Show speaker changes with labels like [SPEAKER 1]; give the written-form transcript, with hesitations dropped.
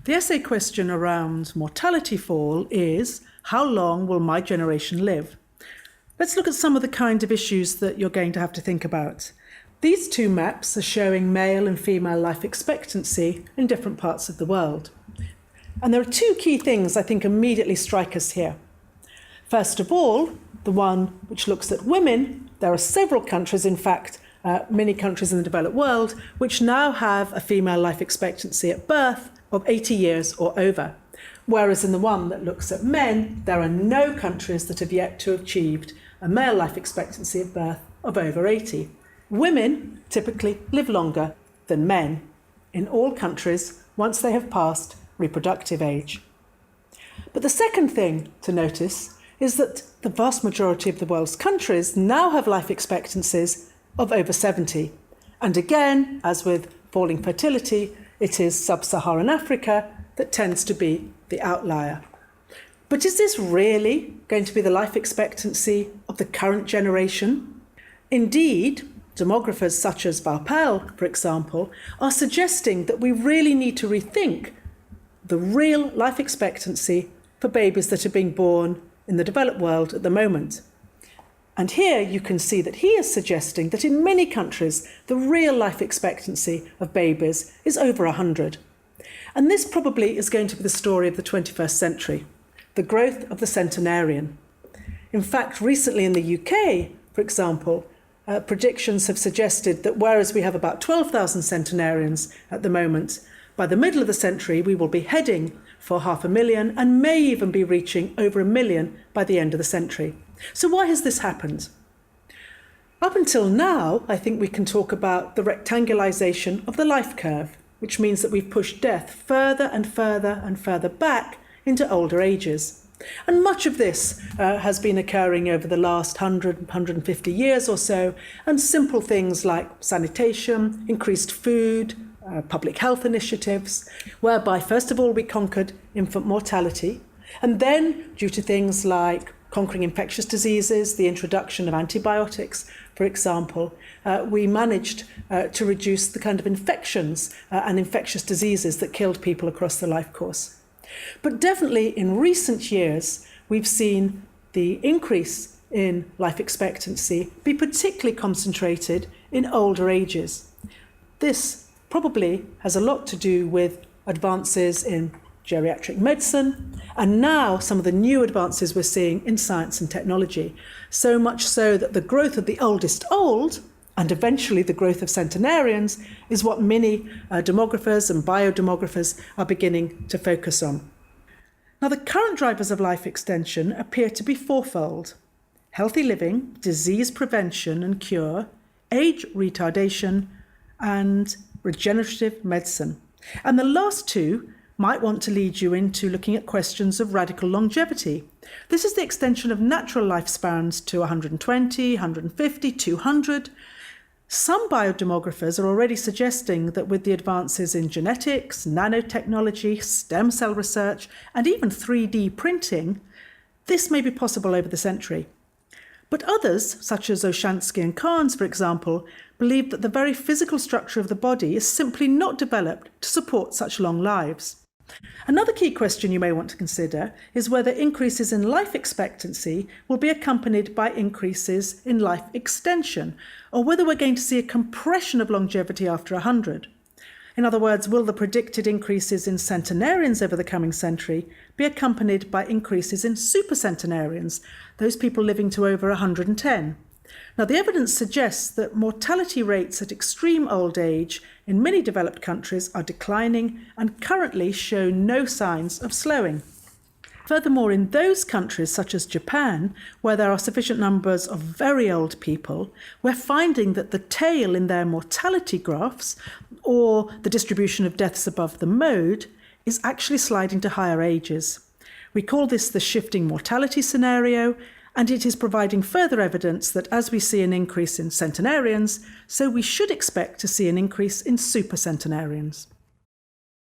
[SPEAKER 1] The essay question around mortality fall is, how long will my generation live? Let's look at some of the kind of issues that you're going to have to think about. These two maps are showing male and female life expectancy in different parts of the world. And there are two key things I think immediately strike us here. First of all, the one which looks at women. There are several countries, in fact, many countries in the developed world, which now have a female life expectancy at birth of 80 years or over. Whereas in the one that looks at men, there are no countries that have yet to have achieved a male life expectancy at birth of over 80. Women typically live longer than men in all countries once they have passed reproductive age. But the second thing to notice is that the vast majority of the world's countries now have life expectancies of over 70. And again, as with falling fertility, it is sub-Saharan Africa that tends to be the outlier. But is this really going to be the life expectancy of the current generation? Indeed, demographers such as Vaupel, for example, are suggesting that we really need to rethink the real life expectancy for babies that are being born in the developed world at the moment. And here you can see that he is suggesting that in many countries, the real life expectancy of babies is over 100. And this probably is going to be the story of the 21st century, the growth of the centenarian. In fact, recently in the UK, for example, predictions have suggested that whereas we have about 12,000 centenarians at the moment, by the middle of the century, we will be heading for 500,000 and may even be reaching over 1 million by the end of the century. So why has this happened? Up until now, I think we can talk about the rectangularization of the life curve, which means that we've pushed death further and further and further back into older ages. And much of this has been occurring over the last 100, 150 years or so, and simple things like sanitation, increased food, public health initiatives, whereby first of all we conquered infant mortality, and then due to things like conquering infectious diseases, the introduction of antibiotics, for example, we managed to reduce the kind of infections and infectious diseases that killed people across the life course. But definitely in recent years, we've seen the increase in life expectancy be particularly concentrated in older ages. This probably has a lot to do with advances in geriatric medicine, and now some of the new advances we're seeing in science and technology. So much so that the growth of the oldest old, and eventually the growth of centenarians, is what many demographers and biodemographers are beginning to focus on. Now, the current drivers of life extension appear to be fourfold: healthy living, disease prevention and cure, age retardation, and regenerative medicine. And the last two might want to lead you into looking at questions of radical longevity. This is the extension of natural lifespans to 120, 150, 200. Some biodemographers are already suggesting that with the advances in genetics, nanotechnology, stem cell research, and even 3D printing, this may be possible over the century. But others, such as Oshansky and Carnes, for example, believe that the very physical structure of the body is simply not developed to support such long lives. Another key question you may want to consider is whether increases in life expectancy will be accompanied by increases in life extension, or whether we're going to see a compression of longevity after 100. In other words, will the predicted increases in centenarians over the coming century be accompanied by increases in supercentenarians, those people living to over 110? Now, the evidence suggests that mortality rates at extreme old age in many developed countries are declining and currently show no signs of slowing. Furthermore, in those countries such as Japan, where there are sufficient numbers of very old people, we're finding that the tail in their mortality graphs, or the distribution of deaths above the mode, is actually sliding to higher ages. We call this the shifting mortality scenario, and it is providing further evidence that as we see an increase in centenarians, so we should expect to see an increase in supercentenarians.